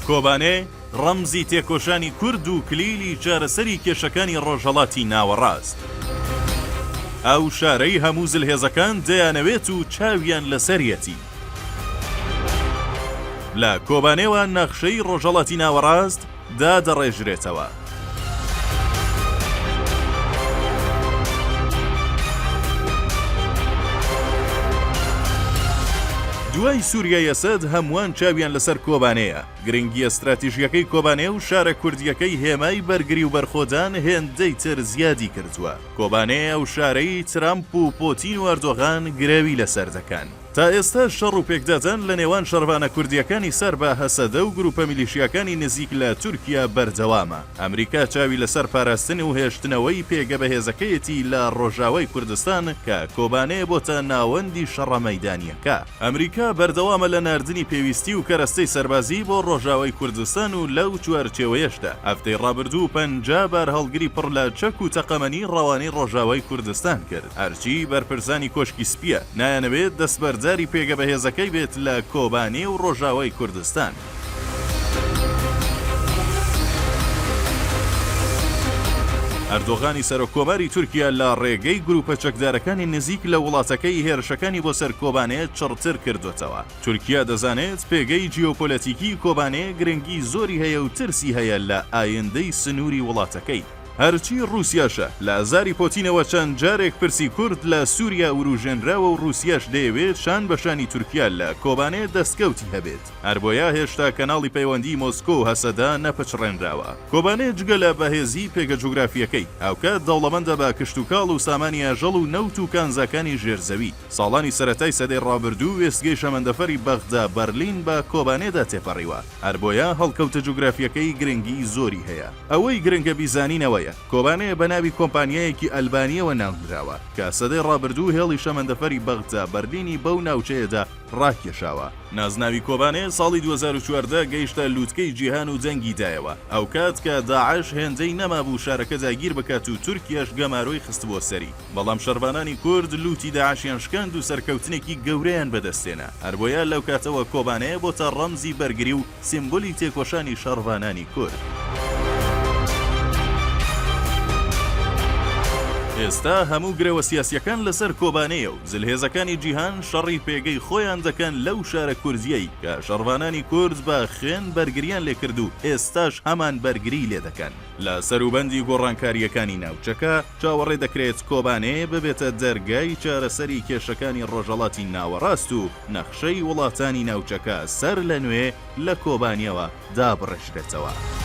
کۆبانێ ڕەمزی تێکۆشانی کورد و کلیلی چارەسەری کێشەکانی ڕۆژهەڵاتی ناوەڕاست. ئەو شارەی هەموو زلهێزەکان دەیانەوێت و چاویان لەسەرەتی. لە کۆبانێوە نەخشەی ڕۆژهەڵاتی ناوەڕاست دادەڕێژرێتەوە. دوای سووریای ئەسەد هەمووان چاویان لەسەر کۆبانەیە. گرنگی ئەستراتیژیەکەی کۆبانێ و شارە کوردیەکەی هێمای بەرگری و بەرخۆدان هێندەی تر زیادی کردووە. کۆبانەیە و شارەی ترامپ و پۆتین و ئەردۆغان گرێوی لەسەر دەکەن. تا ئێستا شەڕ و پێکدادان لە نێوان شەڕبانە کوردیەکانی سەر بە هەسەدە و گروپە میلیشیەکانی نزیک لە تورکیا بەردەوامە. ئەمریکا چاوی لەسەر پاراستن و هێشتنەوەی پێگە بەهێزەکەیەتی لە ڕۆژاوای کوردستان کە کۆبانەیە بۆتە ناوەندی شەڕە مەیدانیەکە. ئەمریکا بەردەوامە لە ناردنی پێویستی و کەرەستەی سەربازی بۆ ڕۆژاوای کوردستان و لەو چوارچێوەیەشدا هەفتەی ڕابردوو 50 بار هەڵگری پڕ لە چەک و تەقەمەنی ڕەوانەی ڕۆژاوای کوردستان کرد. هەرچی بەرپرسانی کۆشکی سپیە نایەنەوێت دەستبەرداری پێگە بەهێزەکەی بێت لە کۆبانێ و ڕۆژاوای کوردستان. ئەردۆغانی سەرۆکۆماری تورکیا لە ڕێگەی گروپە چەکدارەکانی نزیک لە وڵاتەکەی هێرشەکانی بۆ سەر کۆبانەیە چڕتر کردوێتەوە. تورکیا دەزانێت پێگەی جیۆپۆلەتیکی کۆبانەیە گرنگی زۆری هەیە و ترسی هەیە لە ئایندەی سنووری وڵاتەکەی. هەرچی رووسیاشە لە ئازاری پۆتینەوە چەند جارێک پرسی کورد لە سووریا وروژێنراوە و رووسیاش دەیەوێت شان بەشانی تورکیا لە کۆبانێ دەستکەوتی هەبێت. هەربۆیە هێشتا کەناڵی پەیوەندی مۆسکۆ و هەسەدا نەپەچڕێنراوە. کۆبانێ جگە لە بەهێزی پێگە جوگرافیەکەی ئەوکات دەوڵەمەندە بە کشتوکاڵ و سامانی ئاژەڵ و نەوت و کانزاکانی ژێرزەوی. ساڵانی سەرەتای سەدەی ڕابردوو وێستگەی شەمەندەفەری بەغدا بەرلین بە کۆبانێدا تێپەڕیوە. هەربۆیە هەڵکەوتە جوگرافیەکەی گرنگی زۆری هەیە. ئەوەی گرنگە بیزانینەوەیە کۆبانەیە بە ناوی کۆمپانیایەکی ئەلبانیەوە نامدراوە کە سەدەی ڕابردوو هێڵی شەمەندەفەری بەغدا بەرلینی بەو ناوچەیەدا ڕاکێشاوە. نازناوی کۆبانێ ساڵی 2014 گەیشتە لووتکەی جیهان و جەنگی دایەوە. ئەو کات کە داعش هێندەی نەمابوو شارەکە داگیر بکات و تورکیاش گەمارۆی خست بۆ سەری. بەڵام شەڕبانانی کورد لوتی داعشیان شکاند و سەرکەوتنێکی گەورەیان بەدەستێنە. هەربۆیە لەو کاتەوە کۆبانەیە بۆتە ڕەمزی بەرگری و سیمبۆلی تێکۆشانی شەڕبانانی کورد. ئێستا هەموو گرێوە سیاسیەکان لەسەر کۆبانەیە و زلهێزەکانی جیهان شەڕی پێگەی خۆیان دەکەن لەو شارە کوردیەی کە شەڕبانانی کورد بە خوێن بەرگریان لێکرد و ئێستاش هەمان بەرگری لێ دەکەن. لە سەروبەندی گۆڕانکاریەکانی ناوچەکە چاوەڕێ دەکرێت کۆبانەیە ببێتە دەرگای چارەسەری کێشەکانی ڕۆژهەڵاتی ناوەڕاست و نەخشەی وڵاتانی ناوچەکە سەر لە نوێ لە کۆبانیەوە دابڕێژرێتەوە.